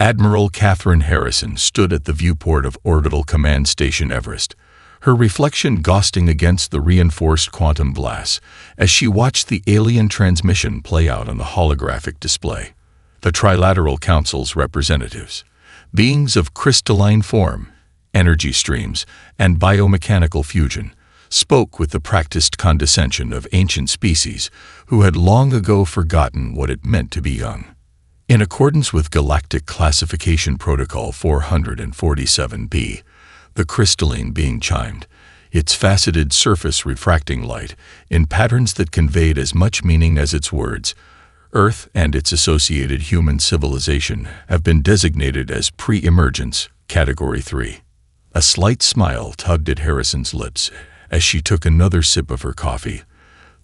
Admiral Catherine Harrison stood at the viewport of Orbital Command Station Everest, her reflection ghosting against the reinforced quantum glass as she watched the alien transmission play out on the holographic display. The Trilateral Council's representatives, beings of crystalline form, energy streams, and biomechanical fusion, spoke with the practiced condescension of ancient species who had long ago forgotten what it meant to be young. In accordance with Galactic Classification Protocol 447b, the crystalline being chimed, its faceted surface refracting light in patterns that conveyed as much meaning as its words. Earth and its associated human civilization have been designated as pre-emergence, Category 3. A slight smile tugged at Harrison's lips as she took another sip of her coffee,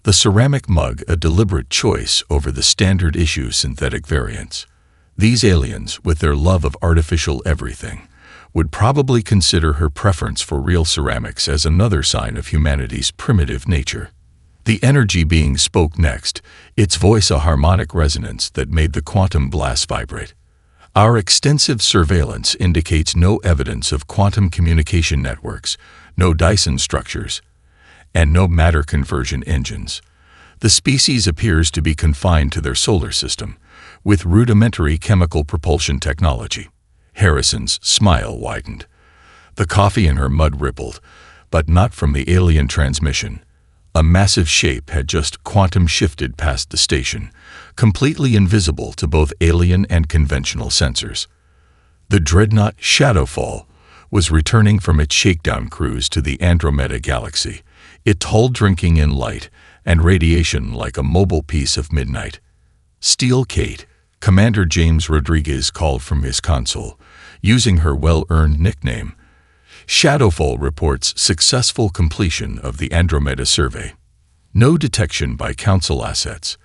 the ceramic mug a deliberate choice over the standard-issue synthetic variants. These aliens, with their love of artificial everything, would probably consider her preference for real ceramics as another sign of humanity's primitive nature. The energy being spoke next, its voice a harmonic resonance that made the quantum blast vibrate. Our extensive surveillance indicates no evidence of quantum communication networks, no Dyson structures, and no matter conversion engines. The species appears to be confined to their solar system, with rudimentary chemical propulsion technology. Harrison's smile widened. The coffee in her mud rippled, but not from the alien transmission. A massive shape had just quantum shifted past the station, completely invisible to both alien and conventional sensors. The Dreadnought Shadowfall was returning from its shakedown cruise to the Andromeda Galaxy, its hull drinking in light and radiation like a mobile piece of midnight. Steel Kate, Commander James Rodriguez called from his console, using her well-earned nickname. Shadowfall reports successful completion of the Andromeda survey. No detection by Council assets.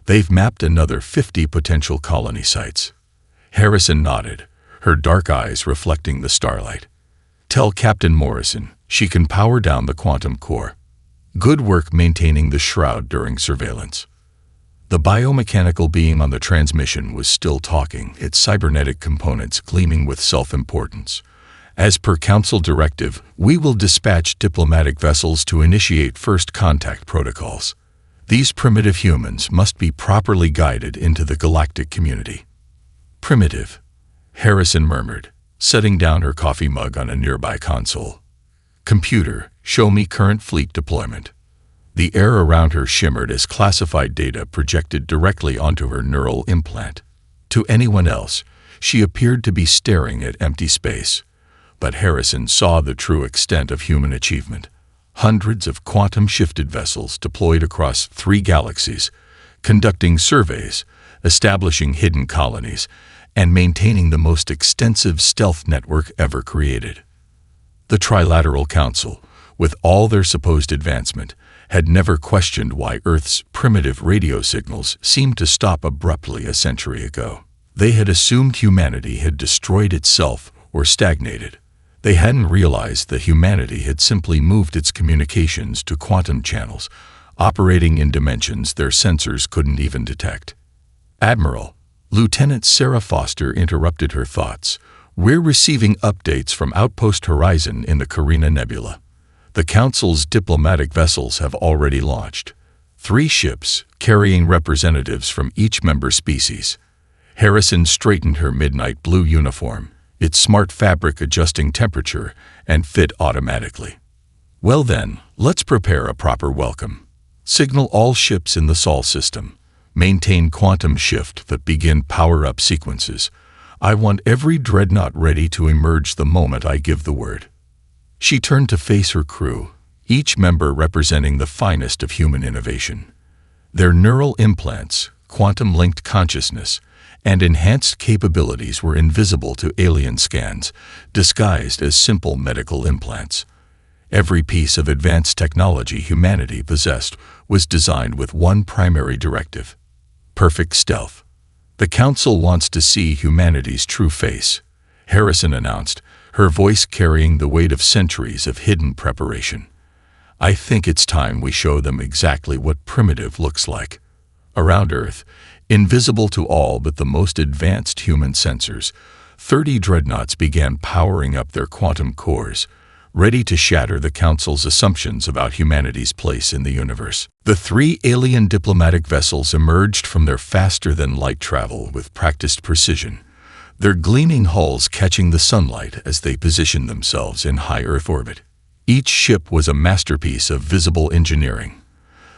They've mapped another 50 potential colony sites. Harrison nodded, her dark eyes reflecting the starlight. Tell Captain Morrison she can power down the quantum core. Good work maintaining the shroud during surveillance. The biomechanical being on the transmission was still talking, its cybernetic components gleaming with self-importance. As per Council directive, we will dispatch diplomatic vessels to initiate first contact protocols. These primitive humans must be properly guided into the galactic community. Primitive, Harrison murmured, setting down her coffee mug on a nearby console. Computer, show me current fleet deployment. The air around her shimmered as classified data projected directly onto her neural implant. To anyone else, she appeared to be staring at empty space. But Harrison saw the true extent of human achievement. Hundreds of quantum-shifted vessels deployed across 3 galaxies, conducting surveys, establishing hidden colonies, and maintaining the most extensive stealth network ever created. The Trilateral Council, with all their supposed advancement, had never questioned why Earth's primitive radio signals seemed to stop abruptly a century ago. They had assumed humanity had destroyed itself or stagnated. They hadn't realized that humanity had simply moved its communications to quantum channels, operating in dimensions their sensors couldn't even detect. Admiral, Lieutenant Sarah Foster interrupted her thoughts. We're receiving updates from Outpost Horizon in the Carina Nebula. The Council's diplomatic vessels have already launched. 3 ships, carrying representatives from each member species. Harrison straightened her midnight blue uniform, its smart fabric adjusting temperature and fit automatically. Well then, let's prepare a proper welcome. Signal all ships in the Sol system. Maintain quantum shift that begin power-up sequences. I want every Dreadnought ready to emerge the moment I give the word. She turned to face her crew, each member representing the finest of human innovation. Their neural implants, quantum-linked consciousness, and enhanced capabilities were invisible to alien scans, disguised as simple medical implants. Every piece of advanced technology humanity possessed was designed with one primary directive: perfect stealth. The Council wants to see humanity's true face, Harrison announced, her voice carrying the weight of centuries of hidden preparation. I think it's time we show them exactly what primitive looks like. Around Earth, invisible to all but the most advanced human sensors, 30 dreadnoughts began powering up their quantum cores, ready to shatter the Council's assumptions about humanity's place in the universe. The 3 alien diplomatic vessels emerged from their faster-than-light travel with practiced precision, their gleaming hulls catching the sunlight as they positioned themselves in high Earth orbit. Each ship was a masterpiece of visible engineering.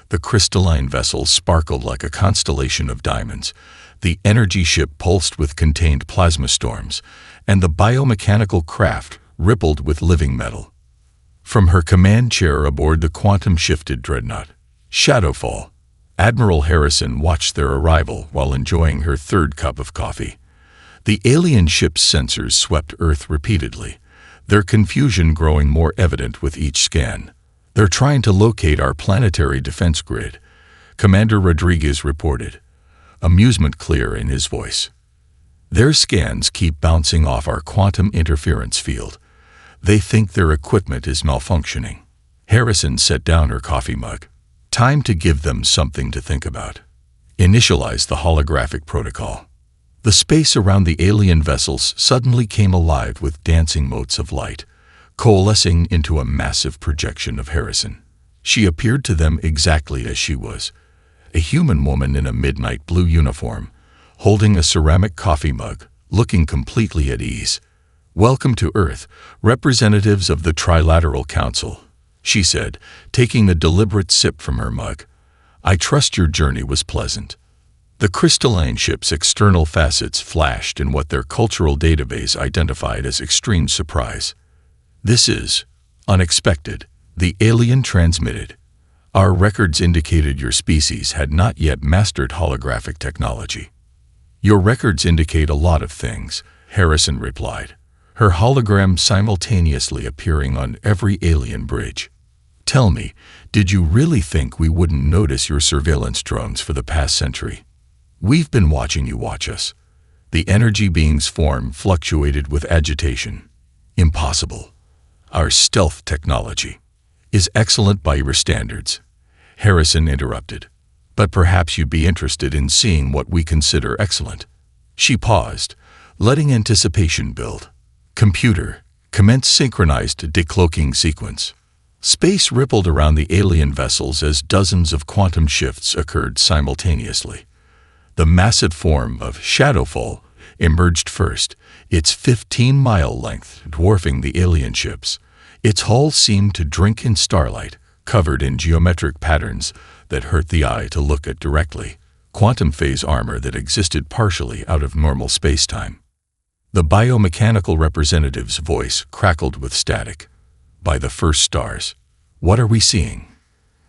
The crystalline vessel sparkled like a constellation of diamonds, the energy ship pulsed with contained plasma storms, and the biomechanical craft rippled with living metal. From her command chair aboard the quantum-shifted dreadnought, Shadowfall, Admiral Harrison watched their arrival while enjoying her 3rd cup of coffee. The alien ship's sensors swept Earth repeatedly, their confusion growing more evident with each scan. "They're trying to locate our planetary defense grid," Commander Rodriguez reported, amusement clear in his voice. "Their scans keep bouncing off our quantum interference field. They think their equipment is malfunctioning." Harrison set down her coffee mug. Time to give them something to think about. Initialize the holographic protocol. The space around the alien vessels suddenly came alive with dancing motes of light, coalescing into a massive projection of Harrison. She appeared to them exactly as she was, a human woman in a midnight blue uniform, holding a ceramic coffee mug, looking completely at ease. "Welcome to Earth, representatives of the Trilateral Council," she said, taking a deliberate sip from her mug. "I trust your journey was pleasant." The crystalline ship's external facets flashed in what their cultural database identified as extreme surprise. "This is unexpected," the alien transmitted. "Our records indicated your species had not yet mastered holographic technology." "Your records indicate a lot of things," Harrison replied, her hologram simultaneously appearing on every alien bridge. "Tell me, did you really think we wouldn't notice your surveillance drones for the past century? We've been watching you watch us." The energy being's form fluctuated with agitation. "Impossible. Our stealth technology is excellent by your standards," Harrison interrupted. "But perhaps you'd be interested in seeing what we consider excellent." She paused, letting anticipation build. "Computer, commence synchronized decloaking sequence." Space rippled around the alien vessels as dozens of quantum shifts occurred simultaneously. The massive form of Shadowfall emerged first, its 15-mile length dwarfing the alien ships. Its hull seemed to drink in starlight, covered in geometric patterns that hurt the eye to look at directly, quantum phase armor that existed partially out of normal spacetime. The biomechanical representative's voice crackled with static. "By the first stars, what are we seeing?"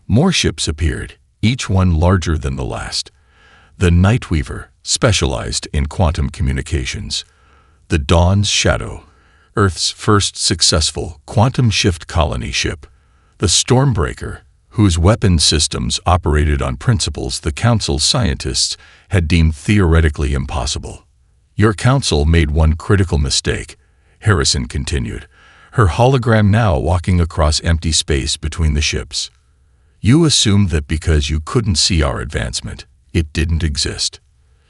More ships appeared, each one larger than the last. The Nightweaver, specialized in quantum communications. The Dawn's Shadow, Earth's first successful quantum shift colony ship. The Stormbreaker, whose weapon systems operated on principles the Council's scientists had deemed theoretically impossible. "Your Council made one critical mistake," Harrison continued, her hologram now walking across empty space between the ships. "You assumed that because you couldn't see our advancement, it didn't exist.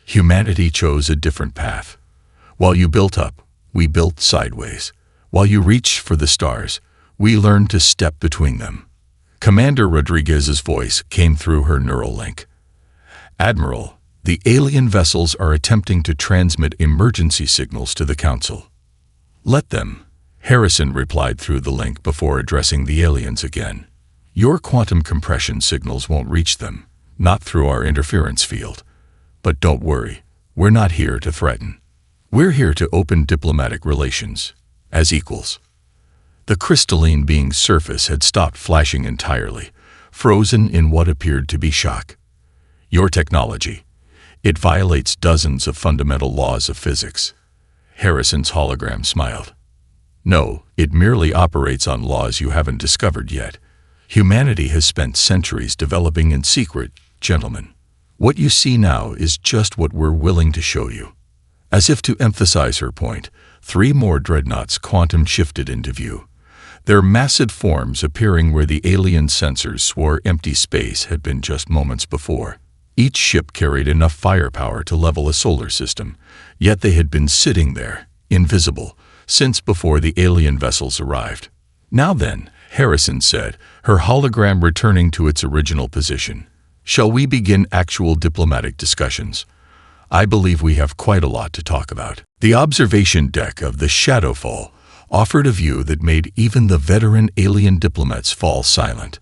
Humanity chose a different path. While you built up, we built sideways. While you reached for the stars, we learned to step between them." Commander Rodriguez's voice came through her neural link. "Admiral, the alien vessels are attempting to transmit emergency signals to the Council." "Let them," Harrison replied through the link before addressing the aliens again. "Your quantum compression signals won't reach them, not through our interference field. But don't worry, we're not here to threaten. We're here to open diplomatic relations, as equals." The crystalline being's surface had stopped flashing entirely, frozen in what appeared to be shock. "Your technology, it violates dozens of fundamental laws of physics." Harrison's hologram smiled. "No, it merely operates on laws you haven't discovered yet. Humanity has spent centuries developing in secret, gentlemen. What you see now is just what we're willing to show you." As if to emphasize her point, 3 more dreadnoughts quantum shifted into view, their massive forms appearing where the alien sensors swore empty space had been just moments before. Each ship carried enough firepower to level a solar system, yet they had been sitting there, invisible, since before the alien vessels arrived. "Now then," Harrison said, her hologram returning to its original position, "shall we begin actual diplomatic discussions? I believe we have quite a lot to talk about." The observation deck of the Shadowfall offered a view that made even the veteran alien diplomats fall silent.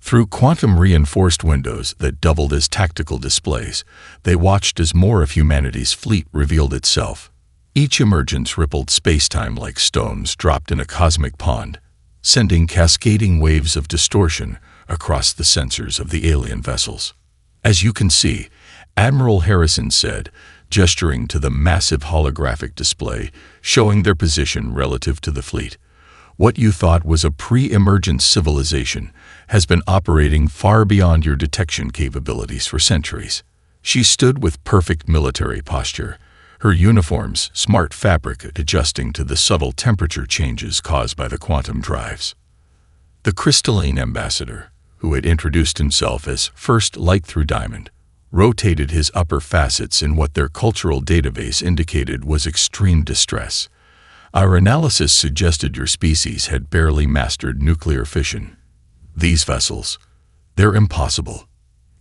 Through quantum-reinforced windows that doubled as tactical displays, they watched as more of humanity's fleet revealed itself. Each emergence rippled space-time like stones dropped in a cosmic pond, sending cascading waves of distortion across the sensors of the alien vessels. "As you can see," Admiral Harrison said, gesturing to the massive holographic display showing their position relative to the fleet, "what you thought was a pre-emergent civilization has been operating far beyond your detection capabilities for centuries." She stood with perfect military posture, her uniform's smart fabric adjusting to the subtle temperature changes caused by the quantum drives. The crystalline ambassador, who had introduced himself as First Light Through Diamond, rotated his upper facets in what their cultural database indicated was extreme distress. "Our analysis suggested your species had barely mastered nuclear fission. These vessels, they're impossible."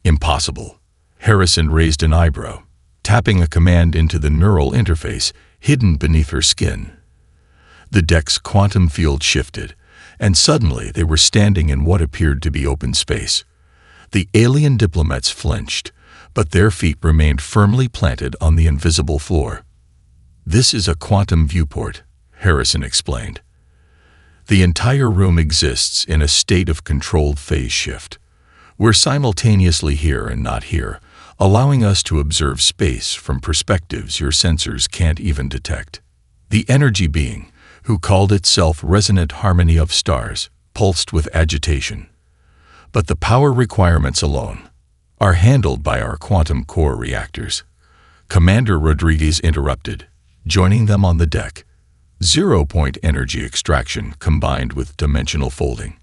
"Impossible." Harrison raised an eyebrow, tapping a command into the neural interface hidden beneath her skin. The deck's quantum field shifted, and suddenly they were standing in what appeared to be open space. The alien diplomats flinched, but their feet remained firmly planted on the invisible floor. "This is a quantum viewport," Harrison explained. "The entire room exists in a state of controlled phase shift. We're simultaneously here and not here, allowing us to observe space from perspectives your sensors can't even detect." The energy being, who called itself Resonant Harmony of Stars, pulsed with agitation. "But the power requirements alone are handled by our quantum core reactors," Commander Rodriguez interrupted, joining them on the deck. "Zero-point energy extraction combined with dimensional folding.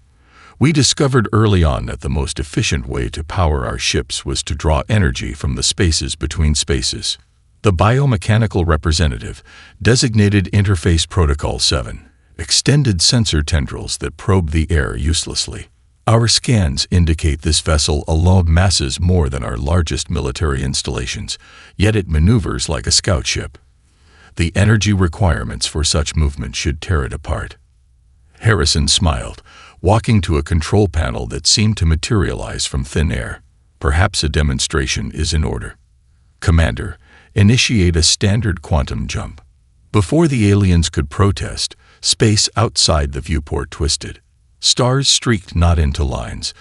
We discovered early on that the most efficient way to power our ships was to draw energy from the spaces between spaces." The biomechanical representative designated Interface Protocol 7, extended sensor tendrils that probe the air uselessly. "Our scans indicate this vessel alone masses more than our largest military installations, yet it maneuvers like a scout ship. The energy requirements for such movement should tear it apart." Harrison smiled, walking to a control panel that seemed to materialize from thin air. "Perhaps a demonstration is in order. Commander, initiate a standard quantum jump." Before the aliens could protest, space outside the viewport twisted. Stars streaked not into lines,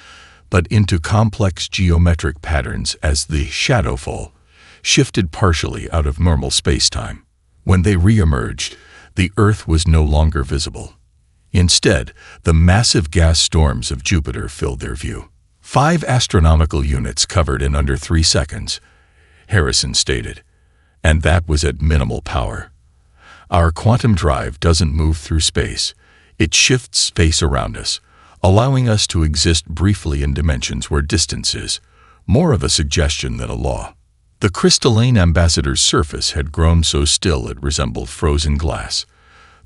but into complex geometric patterns as the Shadowfall shifted partially out of normal space-time. When they re-emerged, the Earth was no longer visible. Instead, the massive gas storms of Jupiter filled their view. 5 astronomical units covered in under 3 seconds, Harrison stated, and that was at minimal power. "Our quantum drive doesn't move through space. It shifts space around us, allowing us to exist briefly in dimensions where distance is more of a suggestion than a law." The crystalline ambassador's surface had grown so still it resembled frozen glass.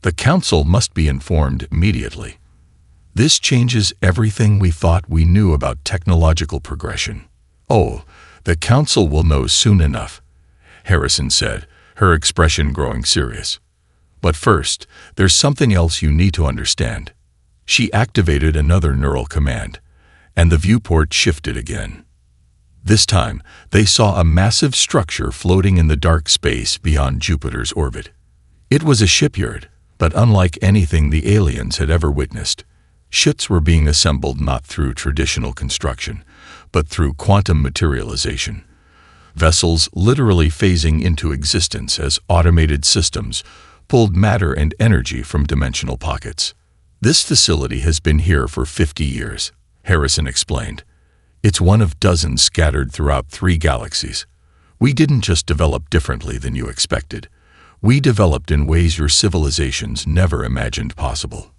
"The Council must be informed immediately. This changes everything we thought we knew about technological progression." "Oh, the Council will know soon enough," Harrison said, her expression growing serious. "But first, there's something else you need to understand." She activated another neural command, and the viewport shifted again. This time, they saw a massive structure floating in the dark space beyond Jupiter's orbit. It was a shipyard, but unlike anything the aliens had ever witnessed. Ships were being assembled not through traditional construction, but through quantum materialization. Vessels literally phasing into existence as automated systems pulled matter and energy from dimensional pockets. "This facility has been here for 50 years, Harrison explained. "It's one of dozens scattered throughout 3 galaxies. We didn't just develop differently than you expected. We developed in ways your civilizations never imagined possible."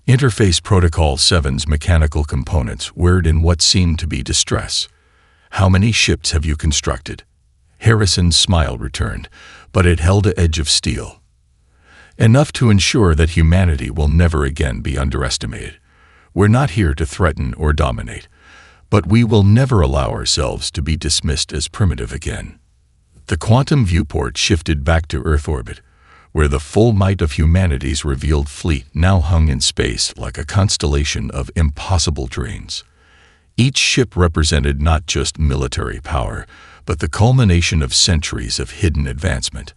Interface Protocol 7's mechanical components whirred in what seemed to be distress. "How many ships have you constructed?" Harrison's smile returned, but it held an edge of steel. enough to ensure that humanity will never again be underestimated. We're not here to threaten or dominate, but we will never allow ourselves to be dismissed as primitive again. The quantum viewport shifted back to Earth orbit, where the full might of humanity's revealed fleet now hung in space like a constellation of impossible dreams. Each ship represented not just military power, but the culmination of centuries of hidden advancement,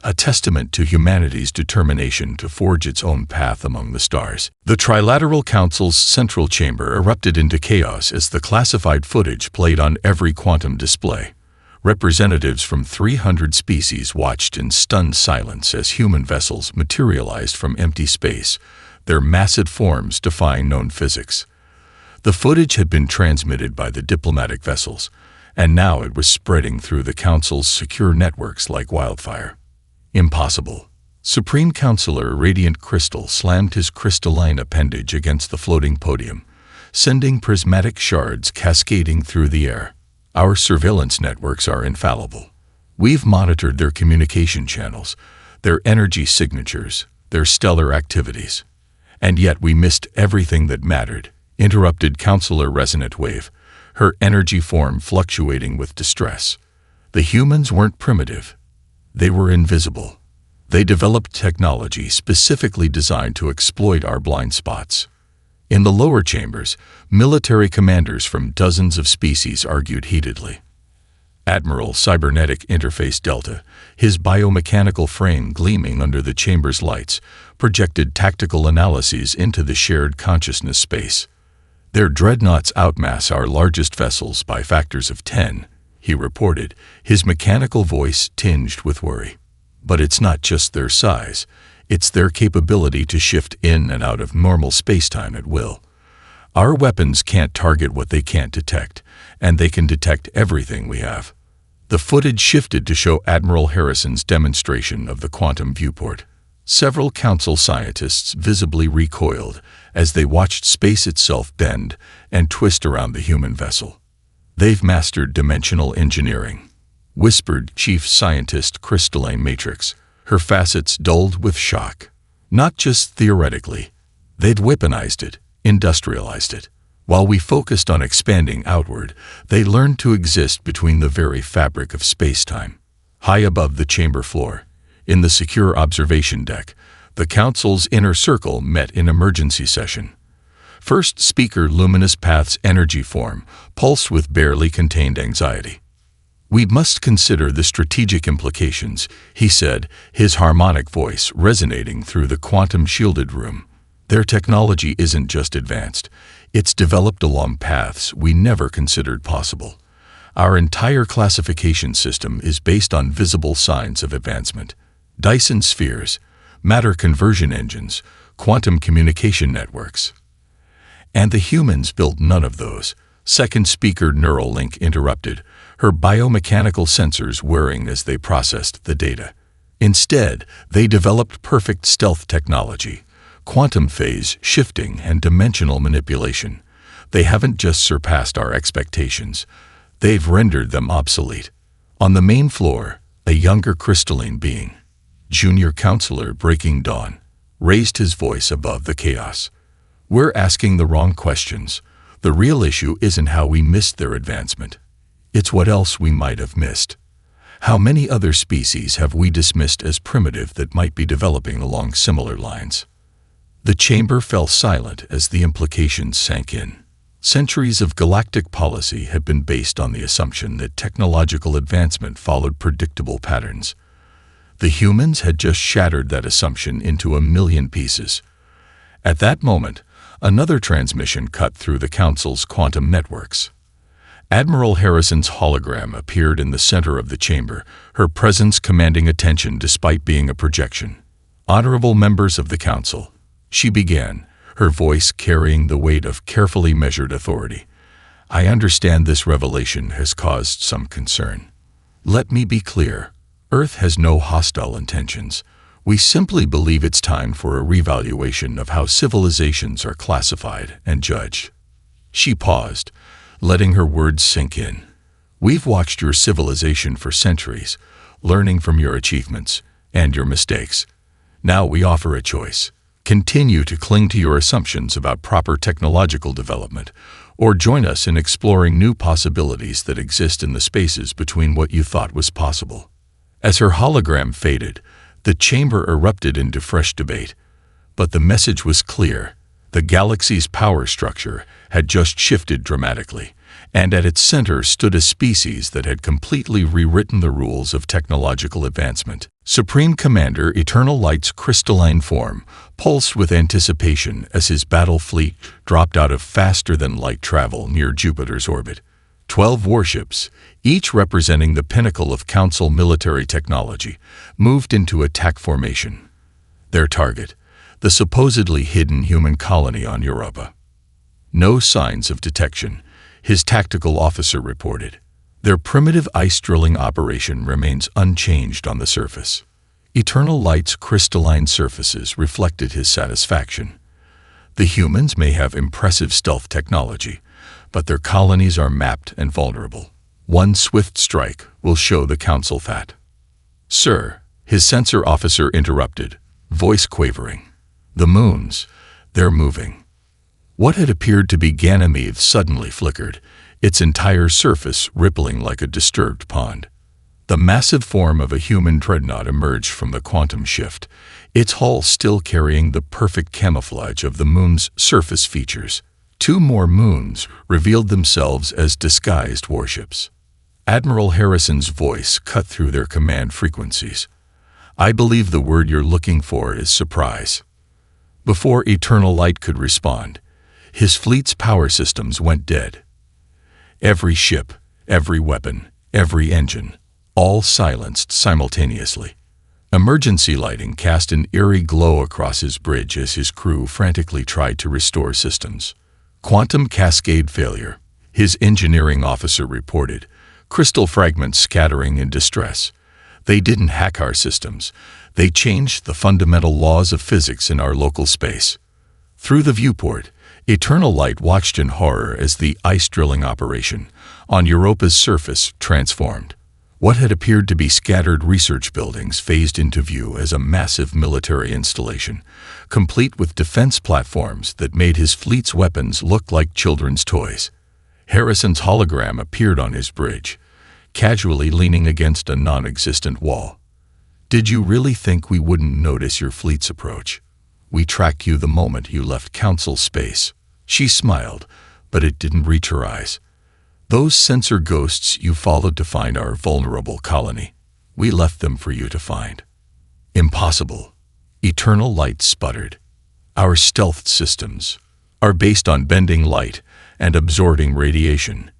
a testament to humanity's determination to forge its own path among the stars. The Trilateral Council's central chamber erupted into chaos as the classified footage played on every quantum display. Representatives from 300 species watched in stunned silence as human vessels materialized from empty space, their massive forms defying known physics. The footage had been transmitted by the diplomatic vessels, and now it was spreading through the Council's secure networks like wildfire. Impossible. Supreme Counselor Radiant Crystal slammed his crystalline appendage against the floating podium, sending prismatic shards cascading through the air. Our surveillance networks are infallible. We've monitored their communication channels, their energy signatures, their stellar activities. And yet we missed everything that mattered, interrupted Counselor Resonant Wave, her energy form fluctuating with distress. The humans weren't primitive. They were invisible. They developed technology specifically designed to exploit our blind spots. In the lower chambers, military commanders from dozens of species argued heatedly. Admiral Cybernetic Interface Delta, his biomechanical frame gleaming under the chamber's lights, projected tactical analyses into the shared consciousness space. Their dreadnoughts outmass our largest vessels by factors of 10, he reported, his mechanical voice tinged with worry. But it's not just their size. It's their capability to shift in and out of normal spacetime at will. Our weapons can't target what they can't detect, and they can detect everything we have. The footage shifted to show Admiral Harrison's demonstration of the quantum viewport. Several Council scientists visibly recoiled as they watched space itself bend and twist around the human vessel. "They've mastered dimensional engineering," whispered Chief Scientist Crystalline Matrix, her facets dulled with shock. Not just theoretically. They'd weaponized it, industrialized it. While we focused on expanding outward, they learned to exist between the very fabric of space-time. High above the chamber floor, in the secure observation deck, the Council's inner circle met in emergency session. First Speaker Luminous Path's energy form pulsed with barely contained anxiety. "We must consider the strategic implications," he said, his harmonic voice resonating through the quantum-shielded room. "Their technology isn't just advanced. It's developed along paths we never considered possible. Our entire classification system is based on visible signs of advancement. Dyson spheres, matter conversion engines, quantum communication networks. And the humans built none of those," Second Speaker Neuralink interrupted, her biomechanical sensors whirring as they processed the data. Instead, they developed perfect stealth technology, quantum phase shifting and dimensional manipulation. They haven't just surpassed our expectations. They've rendered them obsolete. On the main floor, a younger crystalline being, Junior Counselor Breaking Dawn, raised his voice above the chaos. "We're asking the wrong questions. The real issue isn't how we missed their advancement. It's what else we might have missed. How many other species have we dismissed as primitive that might be developing along similar lines?" The chamber fell silent as the implications sank in. Centuries of galactic policy had been based on the assumption that technological advancement followed predictable patterns. The humans had just shattered that assumption into a million pieces. At that moment, another transmission cut through the Council's quantum networks. Admiral Harrison's hologram appeared in the center of the chamber, her presence commanding attention despite being a projection. "Honorable members of the Council," she began, her voice carrying the weight of carefully measured authority. "I understand this revelation has caused some concern. Let me be clear. Earth has no hostile intentions. We simply believe it's time for a revaluation of how civilizations are classified and judged." She paused, letting her words sink in. "We've watched your civilization for centuries, learning from your achievements and your mistakes. Now we offer a choice. Continue to cling to your assumptions about proper technological development, or join us in exploring new possibilities that exist in the spaces between what you thought was possible. As her hologram faded, the chamber erupted into fresh debate. But the message was clear. The galaxy's power structure had just shifted dramatically, and at its center stood a species that had completely rewritten the rules of technological advancement. Supreme Commander Eternal Light's crystalline form pulsed with anticipation as his battle fleet dropped out of faster-than-light travel near Jupiter's orbit. 12 warships, each representing the pinnacle of Council military technology, moved into attack formation. Their target, the supposedly hidden human colony on Europa. No signs of detection, his tactical officer reported. Their primitive ice drilling operation remains unchanged on the surface. Eternal Light's crystalline surfaces reflected his satisfaction. The humans may have impressive stealth technology, but their colonies are mapped and vulnerable. One swift strike will show the Council that. "Sir," his sensor officer interrupted, voice quavering. "The moons, they're moving." What had appeared to be Ganymede suddenly flickered, its entire surface rippling like a disturbed pond. The massive form of a human dreadnought emerged from the quantum shift, its hull still carrying the perfect camouflage of the moon's surface features. 2 more moons revealed themselves as disguised warships. Admiral Harrison's voice cut through their command frequencies. "I believe the word you're looking for is surprise." Before Eternal Light could respond, his fleet's power systems went dead. Every ship, every weapon, every engine, all silenced simultaneously. Emergency lighting cast an eerie glow across his bridge as his crew frantically tried to restore systems. "Quantum cascade failure," his engineering officer reported, crystal fragments scattering in distress. "They didn't hack our systems. They changed the fundamental laws of physics in our local space." Through the viewport, Eternal Light watched in horror as the ice drilling operation on Europa's surface transformed. What had appeared to be scattered research buildings phased into view as a massive military installation, complete with defense platforms that made his fleet's weapons look like children's toys. Harrison's hologram appeared on his bridge, casually leaning against a non-existent wall. "Did you really think we wouldn't notice your fleet's approach? We tracked you the moment you left Council space." She smiled, but it didn't reach her eyes. "Those sensor ghosts you followed to find our vulnerable colony, we left them for you to find." "Impossible," Eternal Light sputtered. "Our stealth systems are based on bending light and absorbing radiation,"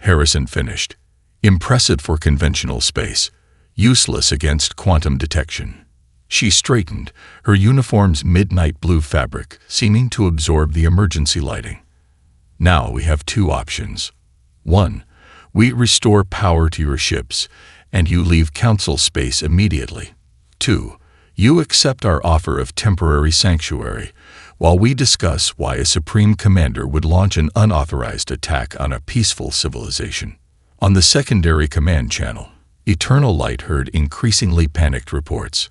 Harrison finished. "Impressive for conventional space, useless against quantum detection." She straightened, her uniform's midnight blue fabric seeming to absorb the emergency lighting. "Now we have 2 options. 1. We restore power to your ships, and you leave Council space immediately. 2. You accept our offer of temporary sanctuary, while we discuss why a Supreme Commander would launch an unauthorized attack on a peaceful civilization." On the secondary command channel, Eternal Light heard increasingly panicked reports.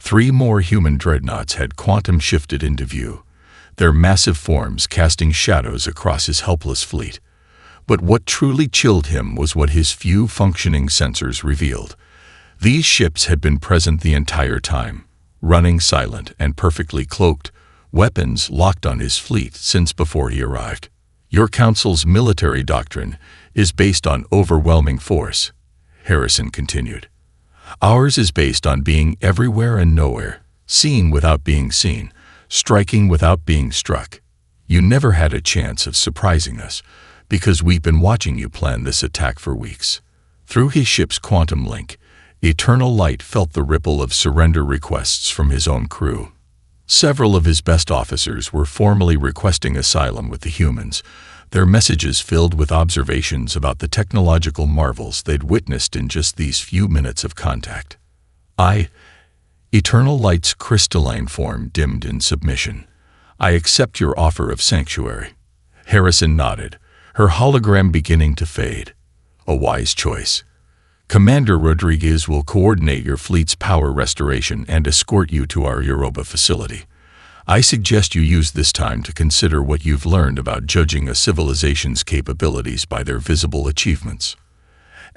3 more human dreadnoughts had quantum shifted into view, their massive forms casting shadows across his helpless fleet. But what truly chilled him was what his few functioning sensors revealed. These ships had been present the entire time, running silent and perfectly cloaked, weapons locked on his fleet since before he arrived. "Your Council's military doctrine is based on overwhelming force," Harrison continued. "Ours is based on being everywhere and nowhere, seen without being seen, striking without being struck. You never had a chance of surprising us, because we've been watching you plan this attack for weeks." Through his ship's quantum link, Eternal Light felt the ripple of surrender requests from his own crew. Several of his best officers were formally requesting asylum with the humans, their messages filled with observations about the technological marvels they'd witnessed in just these few minutes of contact. Eternal Light's crystalline form dimmed in submission. "I accept your offer of sanctuary." Harrison nodded, her hologram beginning to fade. "A wise choice. Commander Rodriguez will coordinate your fleet's power restoration and escort you to our Europa facility. I suggest you use this time to consider what you've learned about judging a civilization's capabilities by their visible achievements."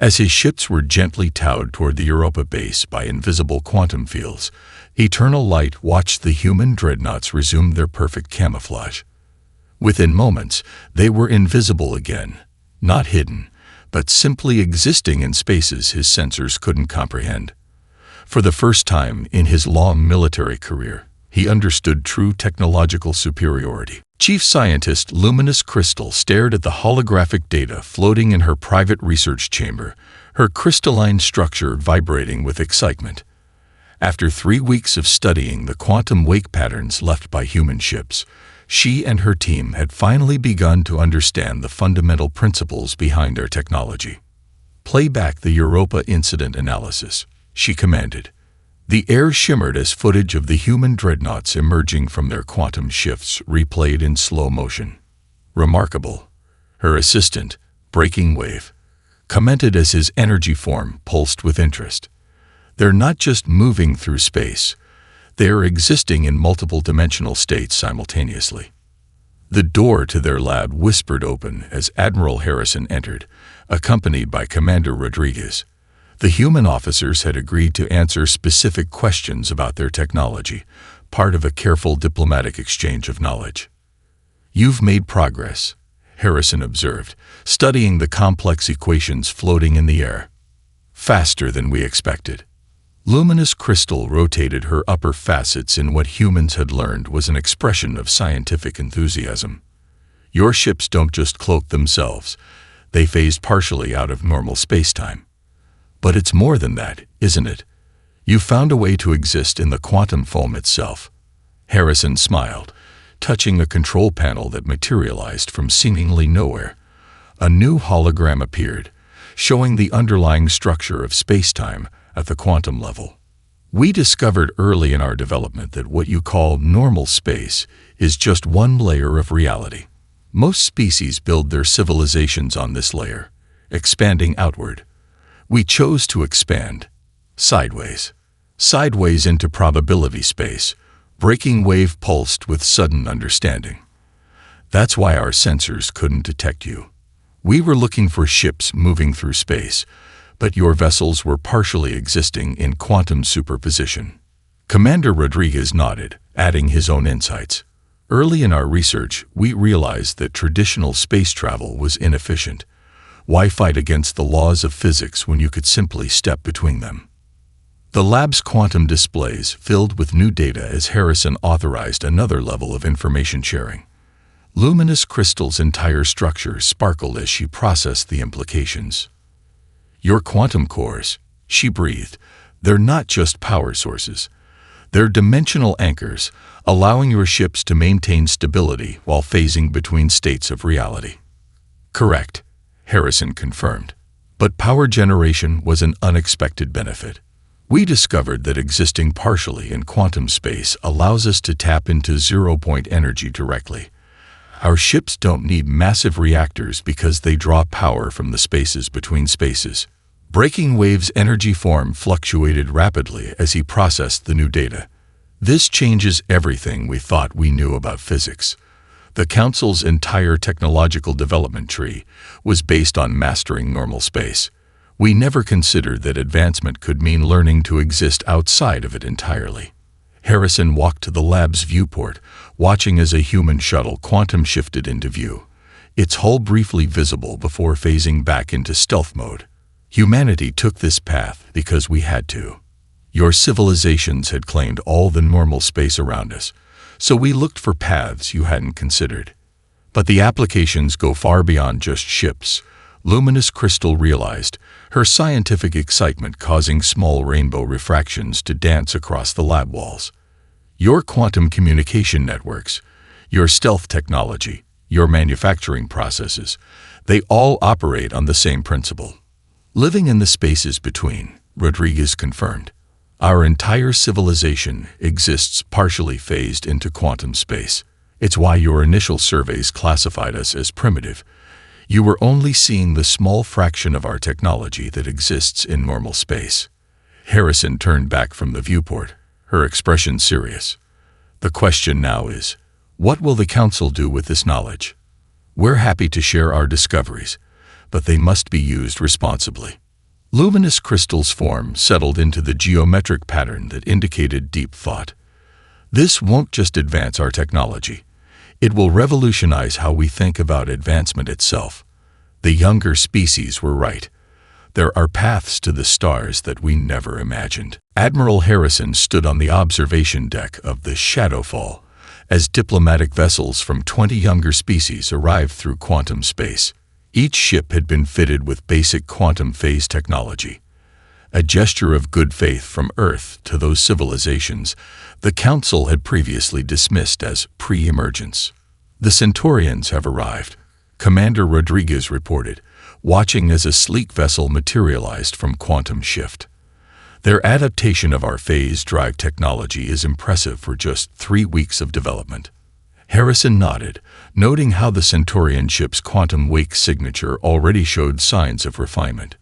As his ships were gently towed toward the Europa base by invisible quantum fields, Eternal Light watched the human dreadnoughts resume their perfect camouflage. Within moments, they were invisible again, not hidden, but simply existing in spaces his sensors couldn't comprehend. For the first time in his long military career, he understood true technological superiority. Chief Scientist Luminous Crystal stared at the holographic data floating in her private research chamber, her crystalline structure vibrating with excitement. After 3 weeks of studying the quantum wake patterns left by human ships, she and her team had finally begun to understand the fundamental principles behind their technology. "Play back the Europa incident analysis," she commanded. The air shimmered as footage of the human dreadnoughts emerging from their quantum shifts replayed in slow motion. "Remarkable," her assistant, Breaking Wave, commented as his energy form pulsed with interest. "They're not just moving through space, they are existing in multiple dimensional states simultaneously." The door to their lab whispered open as Admiral Harrison entered, accompanied by Commander Rodriguez. The human officers had agreed to answer specific questions about their technology, part of a careful diplomatic exchange of knowledge. "You've made progress," Harrison observed, studying the complex equations floating in the air. "Faster than we expected." Luminous Crystal rotated her upper facets in what humans had learned was an expression of scientific enthusiasm. "Your ships don't just cloak themselves, they phased partially out of normal spacetime. But it's more than that, isn't it? You found a way to exist in the quantum foam itself." Harrison smiled, touching a control panel that materialized from seemingly nowhere. A new hologram appeared, showing the underlying structure of spacetime at the quantum level. "We discovered early in our development that what you call normal space is just one layer of reality. Most species build their civilizations on this layer, expanding outward. We chose to expand sideways into probability space." Breaking Wave pulsed with sudden understanding. "That's why our sensors couldn't detect you. We were looking for ships moving through space, but your vessels were partially existing in quantum superposition." Commander Rodriguez nodded, adding his own insights. "Early in our research, we realized that traditional space travel was inefficient. Why fight against the laws of physics when you could simply step between them?" The lab's quantum displays filled with new data as Harrison authorized another level of information sharing. Luminous Crystal's entire structure sparkled as she processed the implications. "Your quantum cores," she breathed, "they're not just power sources. They're dimensional anchors, allowing your ships to maintain stability while phasing between states of reality." "Correct," Harrison confirmed. "But power generation was an unexpected benefit. We discovered that existing partially in quantum space allows us to tap into zero-point energy directly. Our ships don't need massive reactors because they draw power from the spaces between spaces." Breaking Wave's energy form fluctuated rapidly as he processed the new data. "This changes everything we thought we knew about physics. The Council's entire technological development tree was based on mastering normal space. We never considered that advancement could mean learning to exist outside of it entirely." Harrison walked to the lab's viewport, watching as a human shuttle quantum shifted into view, its hull briefly visible before phasing back into stealth mode. "Humanity took this path because we had to. Your civilizations had claimed all the normal space around us, so we looked for paths you hadn't considered. But the applications go far beyond just ships," Luminous Crystal realized, her scientific excitement causing small rainbow refractions to dance across the lab walls. "Your quantum communication networks, your stealth technology, your manufacturing processes, they all operate on the same principle. Living in the spaces between," Rodriguez confirmed. "Our entire civilization exists partially phased into quantum space. It's why your initial surveys classified us as primitive, You were only seeing the small fraction of our technology that exists in normal space." Harrison turned back from the viewport, her expression serious. "The question now is, what will the Council do with this knowledge? We're happy to share our discoveries, but they must be used responsibly." Luminous crystal's form settled into the geometric pattern that indicated deep thought. "This won't just advance our technology. It will revolutionize how we think about advancement itself. The younger species were right. There are paths to the stars that we never imagined." Admiral Harrison stood on the observation deck of the Shadowfall as diplomatic vessels from 20 younger species arrived through quantum space. Each ship had been fitted with basic quantum phase technology. A gesture of good faith from Earth to those civilizations the Council had previously dismissed as pre-emergence. "The Centaurians have arrived," Commander Rodriguez reported, watching as a sleek vessel materialized from quantum shift. "Their adaptation of our phase drive technology is impressive for just 3 weeks of development." Harrison nodded, noting how the Centaurian ship's quantum wake signature already showed signs of refinement.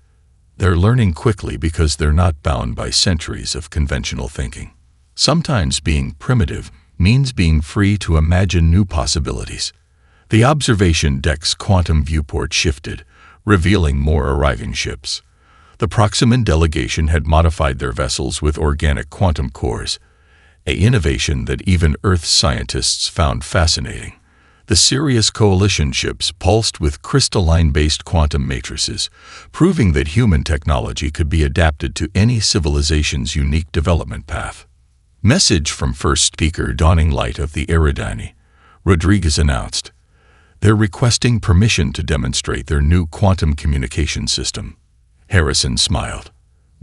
They're learning quickly because they're not bound by centuries of conventional thinking. Sometimes being primitive means being free to imagine new possibilities. The observation deck's quantum viewport shifted, revealing more arriving ships. The Proximan delegation had modified their vessels with organic quantum cores, an innovation that even Earth scientists found fascinating. The Sirius Coalition ships pulsed with crystalline-based quantum matrices, proving that human technology could be adapted to any civilization's unique development path. "Message from First Speaker Dawning Light of the Eridani," Rodriguez announced. "They're requesting permission to demonstrate their new quantum communication system." Harrison smiled.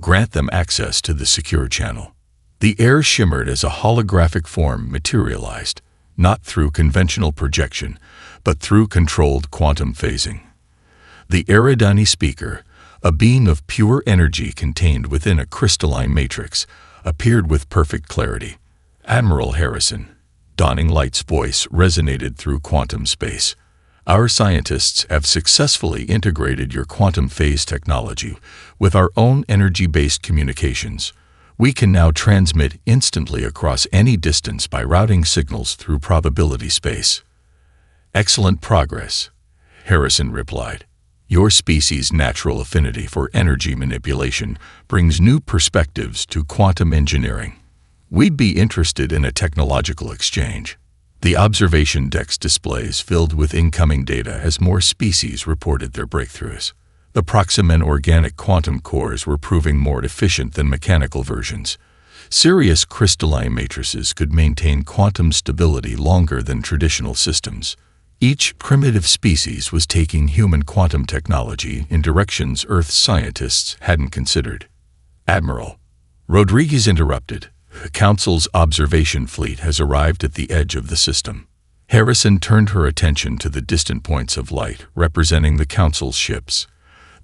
"Grant them access to the secure channel." The air shimmered as a holographic form materialized, not through conventional projection, but through controlled quantum phasing. The Eridani speaker, a being of pure energy contained within a crystalline matrix, appeared with perfect clarity. "Admiral Harrison," Dawning Light's voice resonated through quantum space. "Our scientists have successfully integrated your quantum phase technology with our own energy-based communications. We can now transmit instantly across any distance by routing signals through probability space." "Excellent progress," Harrison replied. "Your species' natural affinity for energy manipulation brings new perspectives to quantum engineering. We'd be interested in a technological exchange." The observation deck's displays filled with incoming data as more species reported their breakthroughs. The Proximan organic quantum cores were proving more efficient than mechanical versions. Sirius crystalline matrices could maintain quantum stability longer than traditional systems. Each primitive species was taking human quantum technology in directions Earth scientists hadn't considered. "Admiral," Rodriguez interrupted, "the Council's observation fleet has arrived at the edge of the system." Harrison turned her attention to the distant points of light representing the Council's ships.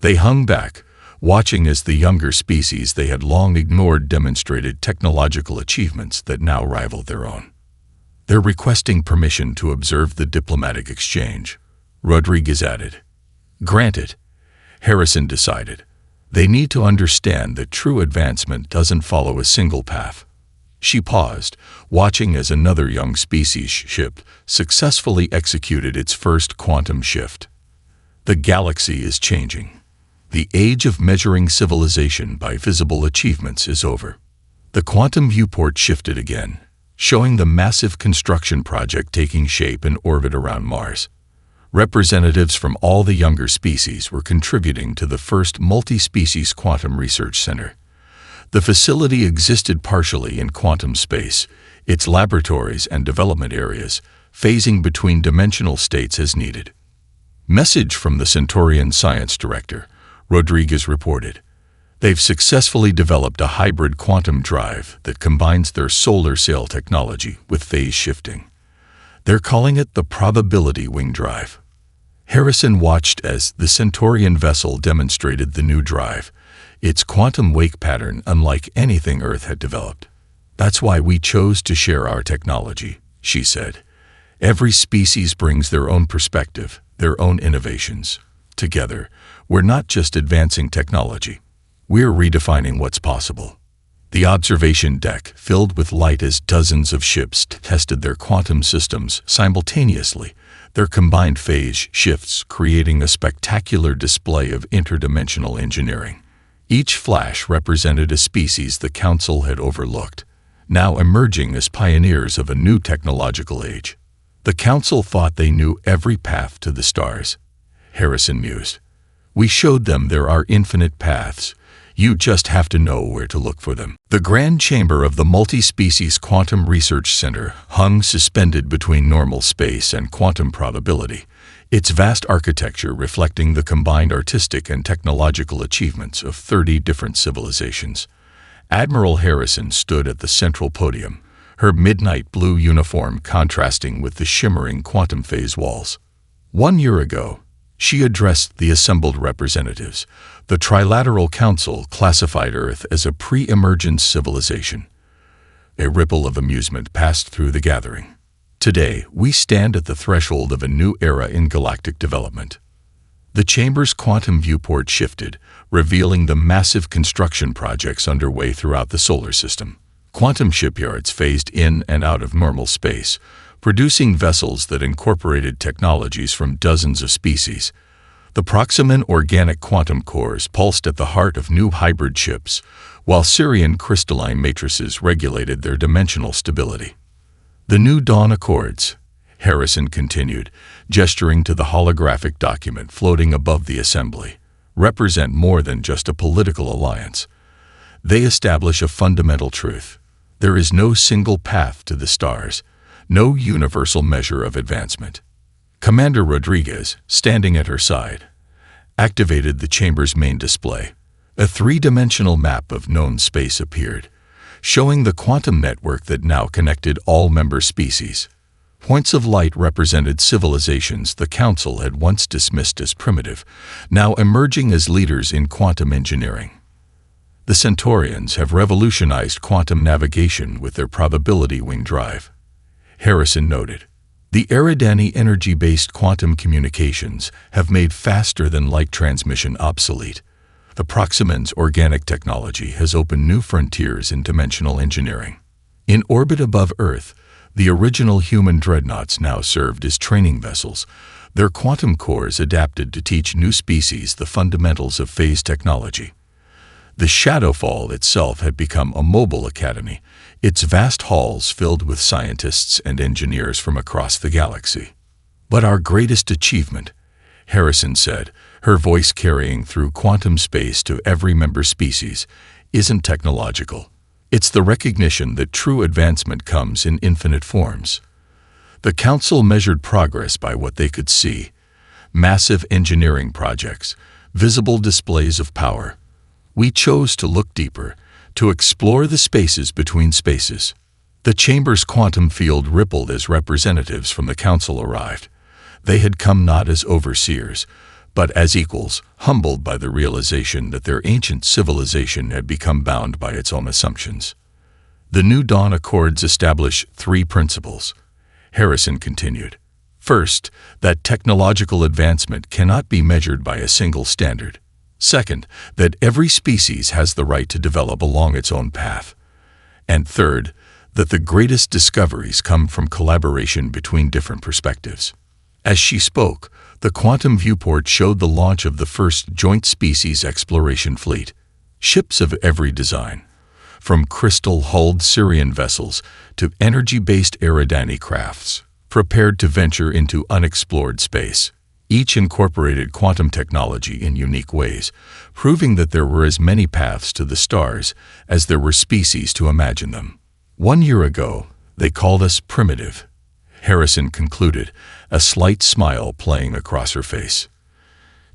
They hung back, watching as the younger species they had long ignored demonstrated technological achievements that now rivaled their own. "They're requesting permission to observe the diplomatic exchange," Rodriguez added. "Granted," Harrison decided. "They need to understand that true advancement doesn't follow a single path." She paused, watching as another young species ship successfully executed its first quantum shift. "The galaxy is changing. The age of measuring civilization by visible achievements is over." The quantum viewport shifted again, showing the massive construction project taking shape in orbit around Mars. Representatives from all the younger species were contributing to the first multi-species quantum research center. The facility existed partially in quantum space, its laboratories and development areas, phasing between dimensional states as needed. "Message from the Centaurian Science Director," Rodriguez reported. "They've successfully developed a hybrid quantum drive that combines their solar sail technology with phase shifting. They're calling it the probability wing drive." Harrison watched as the Centaurian vessel demonstrated the new drive, its quantum wake pattern unlike anything Earth had developed. "That's why we chose to share our technology," she said. "Every species brings their own perspective, their own innovations. Together, we're not just advancing technology. We're redefining what's possible. The observation deck filled with light as dozens of ships tested their quantum systems simultaneously, their combined phase shifts creating a spectacular display of interdimensional engineering. Each flash represented a species the Council had overlooked, now emerging as pioneers of a new technological age. The Council thought they knew every path to the stars. Harrison mused. We showed them there are infinite paths. You just have to know where to look for them. The grand chamber of the Multi-Species Quantum Research Center hung suspended between normal space and quantum probability, its vast architecture reflecting the combined artistic and technological achievements of 30 different civilizations. Admiral Harrison stood at the central podium, her midnight blue uniform contrasting with the shimmering quantum phase walls. 1 year ago, she addressed the assembled representatives. The Trilateral Council classified Earth as a pre-emergence civilization. A ripple of amusement passed through the gathering. Today, we stand at the threshold of a new era in galactic development. The chamber's quantum viewport shifted, revealing the massive construction projects underway throughout the solar system. Quantum shipyards phased in and out of normal space, producing vessels that incorporated technologies from dozens of species. The Proximan organic quantum cores pulsed at the heart of new hybrid ships, while Sirian crystalline matrices regulated their dimensional stability. The New Dawn Accords, Harrison continued, gesturing to the holographic document floating above the assembly, represent more than just a political alliance. They establish a fundamental truth. There is no single path to the stars, no universal measure of advancement. Commander Rodriguez, standing at her side, activated the chamber's main display. A three-dimensional map of known space appeared, showing the quantum network that now connected all member species. Points of light represented civilizations the Council had once dismissed as primitive, now emerging as leaders in quantum engineering. The Centaurians have revolutionized quantum navigation with their probability wing drive, Harrison noted. The Eridani energy-based quantum communications have made faster-than-light transmission obsolete. The Proximan's organic technology has opened new frontiers in dimensional engineering. In orbit above Earth, the original human dreadnoughts now served as training vessels, their quantum cores adapted to teach new species the fundamentals of phase technology. The Shadowfall itself had become a mobile academy, its vast halls filled with scientists and engineers from across the galaxy. But our greatest achievement, Harrison said, her voice carrying through quantum space to every member species, isn't technological. It's the recognition that true advancement comes in infinite forms. The Council measured progress by what they could see: massive engineering projects, visible displays of power. We chose to look deeper, to explore the spaces between spaces. The chamber's quantum field rippled as representatives from the Council arrived. They had come not as overseers, but as equals, humbled by the realization that their ancient civilization had become bound by its own assumptions. The New Dawn Accords establish 3 principles, Harrison continued. First, that technological advancement cannot be measured by a single standard. Second, that every species has the right to develop along its own path. And third, that the greatest discoveries come from collaboration between different perspectives. As she spoke, the quantum viewport showed the launch of the first joint species exploration fleet. Ships of every design, from crystal-hulled Sirian vessels to energy-based Eridani crafts, prepared to venture into unexplored space. Each incorporated quantum technology in unique ways, proving that there were as many paths to the stars as there were species to imagine them. 1 year ago, they called us primitive, Harrison concluded, a slight smile playing across her face.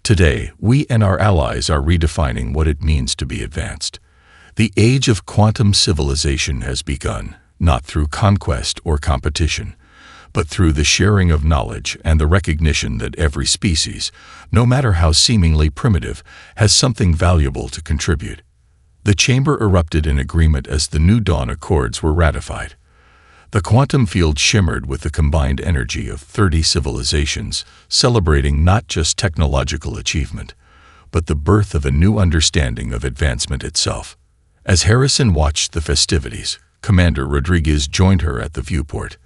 Today, we and our allies are redefining what it means to be advanced. The age of quantum civilization has begun, not through conquest or competition, but through the sharing of knowledge and the recognition that every species, no matter how seemingly primitive, has something valuable to contribute. The chamber erupted in agreement as the New Dawn Accords were ratified. The quantum field shimmered with the combined energy of 30 civilizations, celebrating not just technological achievement, but the birth of a new understanding of advancement itself. As Harrison watched the festivities, Commander Rodriguez joined her at the viewport.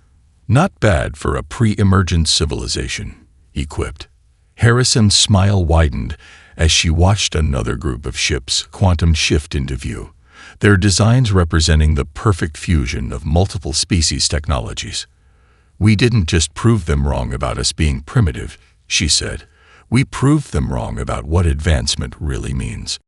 "Not bad for a pre-emergent civilization," he quipped. Harrison's smile widened as she watched another group of ships quantum shift into view, their designs representing the perfect fusion of multiple species technologies. "We didn't just prove them wrong about us being primitive," she said. "We proved them wrong about what advancement really means."